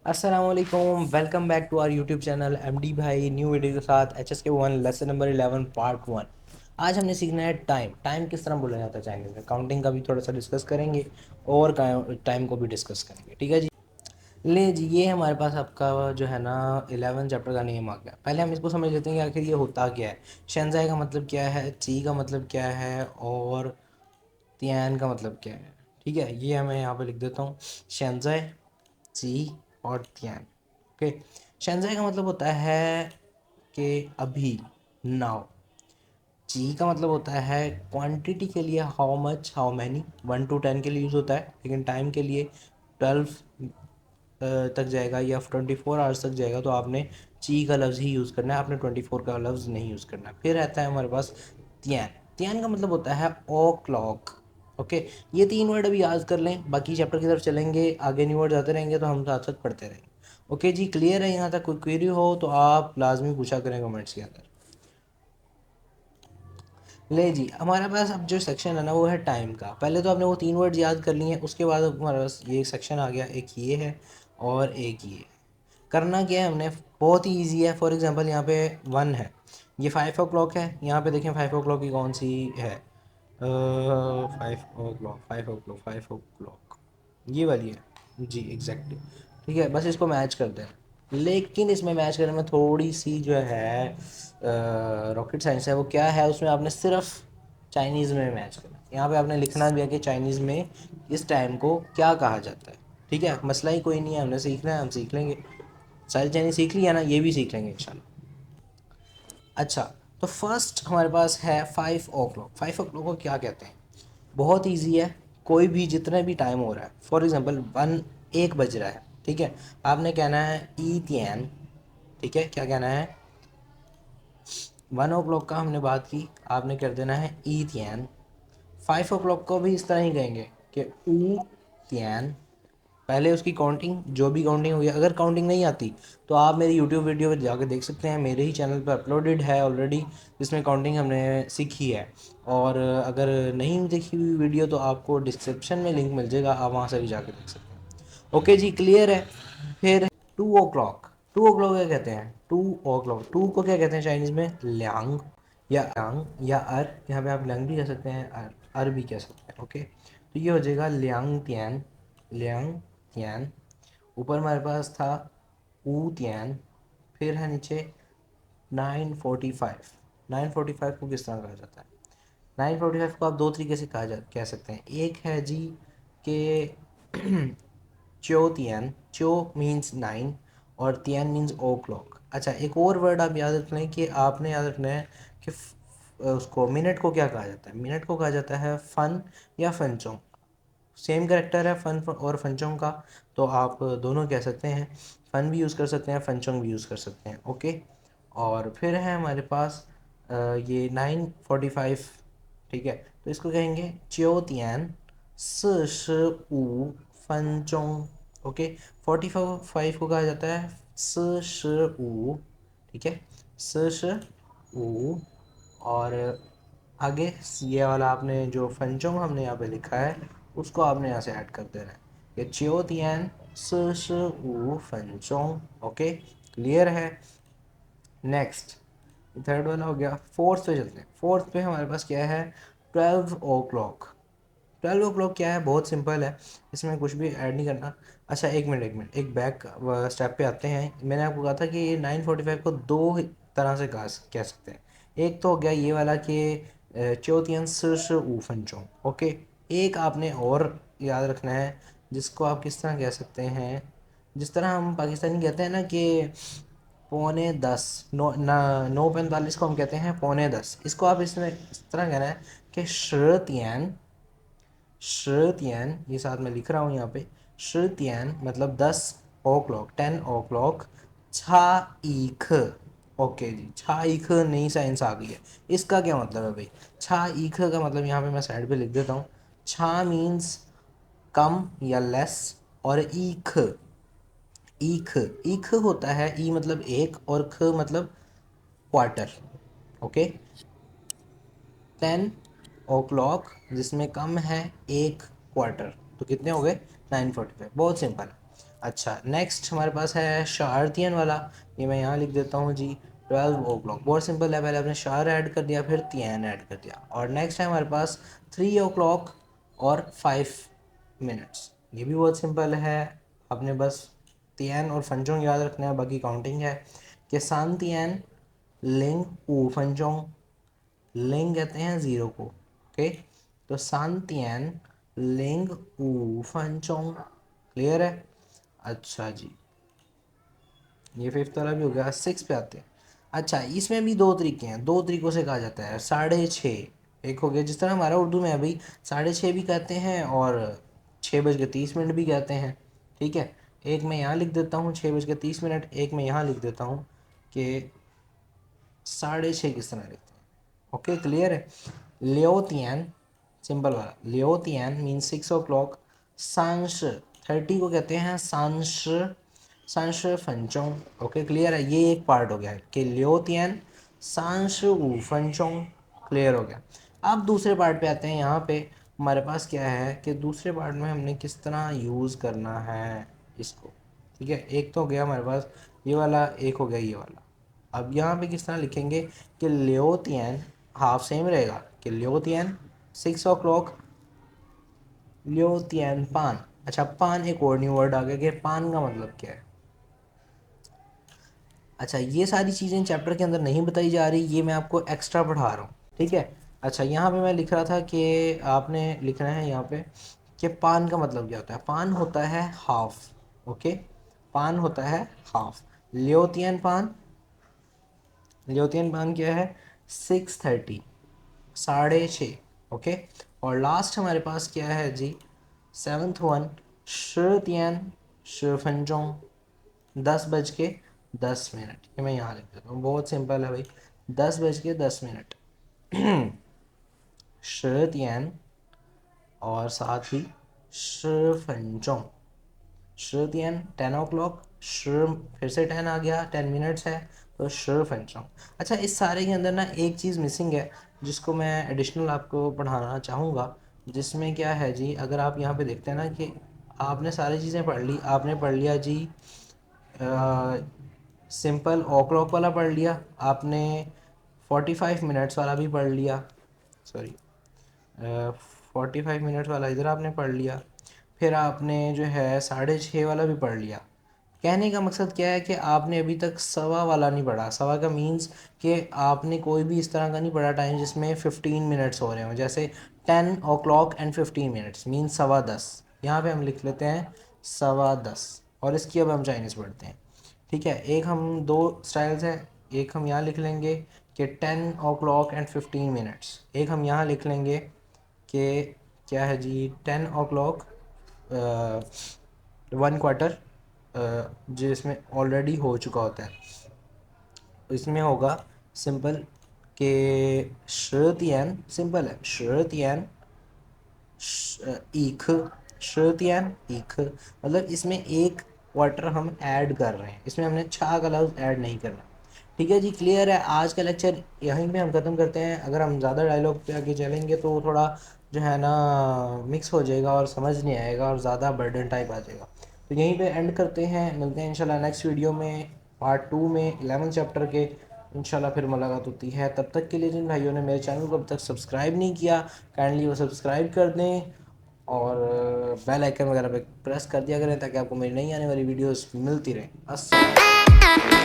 असलकुम, welcome back to our YouTube channel M D भाई new video के साथ HSK 1 लेसन नंबर 11 पार्ट 1। आज हमने सीखना है टाइम किस तरह बोला जाता है चाइनीज़ में। काउंटिंग का भी थोड़ा सा डिस्कस करेंगे और टाइम को भी डिस्कस करेंगे। ठीक है जी। ले जी, ये हमारे पास आपका जो है ना 11 चैप्टर का नेम आ गया। पहले हम इसको समझ लेते हैं कि आखिर ये होता क्या है। शेंजाई का मतलब क्या है, ची का मतलब क्या है और तियान का मतलब क्या है। ठीक है, ये हमें यहाँ पे लिख देता हूँ। शेंजाई, ची और तियान। ओके। शेंजाई का मतलब होता है कि अभी, नाउ। ची का मतलब होता है क्वांटिटी के लिए, how much, how many, 1 to 10 के लिए यूज़ होता है। लेकिन टाइम के लिए 12 तक जाएगा या 24 आवर्स तक जाएगा तो आपने ची का लफ्ज़ ही यूज़ करना है, आपने 24 का लफ्ज़ नहीं यूज़ करना। फिर रहता है हमारे पास तियान। तियान का मतलब होता है ओ क्लॉक। ओके। ये 3 वर्ड अभी याद कर लें, बाकी चैप्टर की तरफ चलेंगे, आगे न्यू वर्ड आते रहेंगे तो हम साथ साथ पढ़ते रहेंगे। ओके जी, क्लियर है यहाँ तक? कोई क्वेरी हो तो आप लाजमी पूछा करें कमेंट्स के अंदर। ले जी, हमारे पास अब जो सेक्शन है ना वो है टाइम का। पहले तो आपने वो 3 वर्ड याद कर लिए हैं, उसके बाद अब हमारे पास ये सेक्शन आ गया। एक ये है और एक ये। करना क्या है हमने, बहुत ही ईजी है। फॉर एग्जांपल यहाँ पे 1 है, ये 5 o'clock है। यहाँ पे देखें 5 o'clock की कौन सी है, 5 o'clock, 5 o'clock, 5 o'clock, ये वाली है जी, एग्जैक्टली। ठीक है, बस इसको मैच कर दें। लेकिन इसमें मैच करने में थोड़ी सी जो है रॉकेट साइंस है। वो क्या है, उसमें आपने सिर्फ चाइनीज़ में मैच करना है। यहाँ पे आपने लिखना भी है कि चाइनीज़ में इस टाइम को क्या कहा जाता है। ठीक है, मसला ही कोई नहीं है, हमने सीखना है, हम सीख लेंगे। सारी चाइनीज़ सीख लिया ना, ये भी सीख लेंगे इंशाल्लाह। अच्छा, तो फर्स्ट हमारे पास है 5 o'clock। 5 o'clock को क्या कहते हैं? बहुत इजी है। कोई भी जितने भी टाइम हो रहा है, फॉर एग्जांपल 1 बज रहा है, ठीक है, आपने कहना है ई तियान। ठीक है, क्या कहना है? 1 o'clock का हमने बात की, आपने कर देना है ई तियान। 5 o'clock को भी इस तरह ही कहेंगे कि ऊ तियान। पहले उसकी काउंटिंग, जो भी काउंटिंग हुई, अगर काउंटिंग नहीं आती तो आप मेरी यूट्यूब वीडियो पर जाकर देख सकते हैं, मेरे ही चैनल पर अपलोडेड है ऑलरेडी, जिसमें काउंटिंग हमने सीखी है। और अगर नहीं देखी हुई वीडियो तो आपको डिस्क्रिप्शन में लिंक मिल जाएगा, आप वहाँ से भी जाकर देख सकते हैं। ओके जी, क्लियर है। फिर 2 o'clock। 2 o'clock क्या कहते हैं? 2 o'clock, टू को क्या कहते हैं चाइनीज़ में? ल्यांग या अर। यहाँ पे आप ल्यांग भी कह सकते हैं, अर भी कह सकते हैं। ओके, तो ये हो जाएगा ल्यांग तियान। ल्यांग तियान। ऊपर हमारे पास था ऊ तियान। फिर है नीचे 9:45। 9:45 को किस तरह कहा जाता है? 9:45 को आप दो तरीके से कह सकते हैं। एक है जी कि चो तियान। चो मीन्स 9 और तियान मीन्स ओ क्लॉक। अच्छा, एक और वर्ड आप याद रख लें कि आपने याद रखना है कि उसको मिनट को क्या कहा जाता है। मिनट को कहा जाता है फन या फनचोंग। सेम करेक्टर है फन और फनचोंग का, तो आप दोनों कह सकते हैं। फन भी यूज़ कर सकते हैं, फनचोंग भी यूज़ कर सकते हैं। ओके। और फिर है हमारे पास ये 9:45। ठीक है, तो इसको कहेंगे च्यो तियान स श ऊ फनचोंग। ओके। 45 को कहा जाता है स श ऊ। ठीक है, स श ऊ। और आगे ये वाला आपने जो फंचोंग हमने यहाँ पे लिखा है उसको आपने यहाँ से ऐड कर देना है। ये चियो तियान स श ऊ फंचोंग। ओके, क्लियर है। नेक्स्ट, थर्ड वाला हो गया। फोर्थ पे चलते हैं। फोर्थ पे हमारे पास क्या है? 12 o'clock। 12 o'clock क्या है? बहुत सिंपल है, इसमें कुछ भी ऐड नहीं करना। अच्छा, एक बैक स्टेप पे आते हैं। मैंने आपको कहा था कि ये 9:45 को दो तरह से कह सकते हैं। एक तो हो गया ये वाला कि चौथियन श ऊ फंचों। ओके। एक आपने और याद रखना है, जिसको आप किस तरह कह सकते हैं, जिस तरह हम पाकिस्तानी कहते हैं ना कि 9:45, 9:45 को हम कहते हैं 9:45। इसको आप इसमें इस तरह कहना है कि श्रुतियन। श्रुतियन, ये साथ में लिख रहा हूँ यहाँ पे। श्रुतियन मतलब 10 o'clock, 10 o'clock। छा ईख। ओके जी, छा ईख नई साइंस आ गई है। इसका क्या मतलब है भाई? छा ईख का मतलब यहाँ पे मैं साइड पे लिख देता हूँ। छा मीन्स कम या लेस, और ईख, ईख, ईख होता है, ई मतलब एक और ख मतलब क्वार्टर। ओके। 10 o'clock जिसमें कम है एक क्वार्टर, तो कितने हो गए? 9:45। बहुत सिंपल है। अच्छा, नेक्स्ट हमारे पास है शारतियन वाला, ये मैं यहाँ लिख देता हूँ जी 12 o'clock। बहुत सिंपल है, पहले आपने शार ऐड कर दिया फिर तियन ऐड कर दिया। और नेक्स्ट है हमारे पास 3 o'clock और 5 minutes, ये भी बहुत सिंपल है, आपने बस तियन और फंजोंग याद रखना है, बाकी काउंटिंग है कि सान तियन लिंग ऊ फंजोंग, लिंग कहते हैं ज़ीरो को, ओके। तो सान तियन लिंग ऊ फंजोंग, क्लियर है। अच्छा जी, ये फिफ्थ वाला भी हो गया। सिक्स पे आते हैं। अच्छा, इसमें भी दो तरीके हैं, दो तरीक़ों से कहा जाता है। 6:30 एक हो गया, जिस तरह हमारा उर्दू में अभी 6:30 भी कहते हैं और 6:30 भी कहते हैं, ठीक है। एक मैं यहाँ लिख देता हूँ 6:30, एक मैं यहाँ लिख देता हूँ कि 6:30 किस तरह लिखते हैं, ओके क्लियर है। लियोतियन, सिंपल वाला, लियोतियन मीन 6 o'clock। सांश 30 को कहते हैं सांश, सांश फंचों, ओके क्लियर है। ये एक पार्ट हो गया है कि लियोतियन सांश ऊ फंचों, क्लियर हो गया। अब दूसरे पार्ट पे आते हैं। यहाँ पे हमारे पास क्या है कि दूसरे पार्ट में हमने किस तरह यूज़ करना है इसको, ठीक है। एक तो हो गया हमारे पास ये वाला, एक हो गया ये वाला। अब यहाँ पे किस तरह लिखेंगे कि लियोतियन हाफ सेम रहेगा कि लियोतियन 6 o'clock, लियोतियन पान। अच्छा, पान एक और न्यू वर्ड आ गया कि पान का मतलब क्या है। अच्छा, ये सारी चीज़ें चैप्टर के अंदर नहीं बताई जा रही, ये मैं आपको एक्स्ट्रा पढ़ा रहा हूँ, ठीक है। अच्छा, यहाँ पे मैं लिख रहा था कि आपने लिखना है यहाँ पे कि पान का मतलब क्या होता है। पान होता है हाफ, ओके, पान होता है हाफ। लियोतियन पान, लियोतियन पान क्या है 6:30, 6:30, ओके। और लास्ट हमारे पास क्या है जी, सेवन्थ वन, शितियन शिफनजोंग, 10:10। ये मैं यहाँ लिख देता हूँ, बहुत सिंपल है भाई, 10:10। शितियन और साथ ही शिफनजोंग, शितियन 10 o'clock, शिर फिर से 10 आ गया, 10 minutes है तो शिफनजोंग। अच्छा, इस सारे के अंदर ना एक चीज़ मिसिंग है जिसको मैं एडिशनल आपको पढ़ाना चाहूँगा, जिसमें क्या है जी, अगर आप यहाँ पे देखते हैं ना कि आपने सारी चीज़ें पढ़ ली, आपने पढ़ लिया जी सिंपल ओ क्लॉक वाला पढ़ लिया आपने, 45 minutes वाला भी पढ़ लिया, सॉरी 45 minutes वाला इधर आपने पढ़ लिया, फिर आपने जो है 6:30 वाला भी पढ़ लिया। कहने का मकसद क्या है कि आपने अभी तक सवा वाला नहीं पढ़ा। सवा का मीन्स कि आपने कोई भी इस तरह का नहीं पढ़ा टाइम जिसमें 15 minutes हो रहे हों, जैसे 10 o'clock and 15 minutes मीन्स 10:15। यहाँ पे हम लिख लेते हैं 10:15 और इसकी अब हम चाइनीज़ पढ़ते हैं, ठीक है। एक हम दो स्टाइल्स हैं, एक हम यहाँ लिख लेंगे कि 10 o'clock and 15 minutes, एक हम यहाँ लिख लेंगे कि क्या है जी 10 o'clock 1/4, जिसमें ऑलरेडी हो चुका होता है। इसमें होगा सिंपल के शितियन, सिंपल है शितियन ईख, शितियन ईख, मतलब इसमें एक क्वार्टर हम ऐड कर रहे हैं, इसमें हमने छा का लफ्ज़ ऐड नहीं करना, ठीक है जी क्लियर है। आज का लेक्चर यहीं पे हम ख़त्म करते हैं। अगर हम ज़्यादा डायलॉग पे आगे चलेंगे तो थोड़ा जो है ना मिक्स हो जाएगा और समझ नहीं आएगा और ज़्यादा बर्डन टाइप आ जाएगा। तो यहीं पे एंड करते हैं, मिलते हैं इंशाल्लाह नेक्स्ट वीडियो में, पार्ट 2 में 11 चैप्टर के इंशाल्लाह फिर मुलाकात होती है। तब तक के लिए जिन भाइयों ने मेरे चैनल को अब तक सब्सक्राइब नहीं किया, काइंडली वो सब्सक्राइब कर दें और बेल आइकन वगैरह पे प्रेस कर दिया करें ताकि आपको मेरी नई आने वाली वीडियोस मिलती रहें। अस्सलाम।